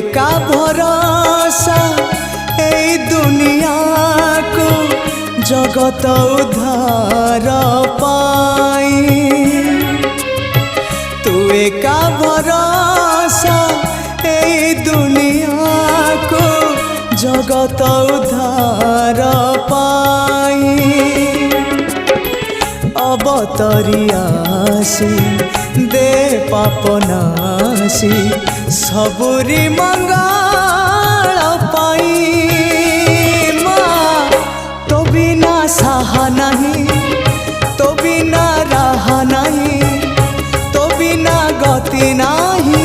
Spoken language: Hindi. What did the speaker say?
एका भरोसा ए दुनिया को जगत उद्धार पाई। तू एका भरोसा ए दुनिया को जगत उद्धार पाई। अवतरियासी दे पापनासी सबुरी मंगल पाई। माँ तो बिना साहा नहीं, तो बिना राह नहीं, तो बिना गति नहीं।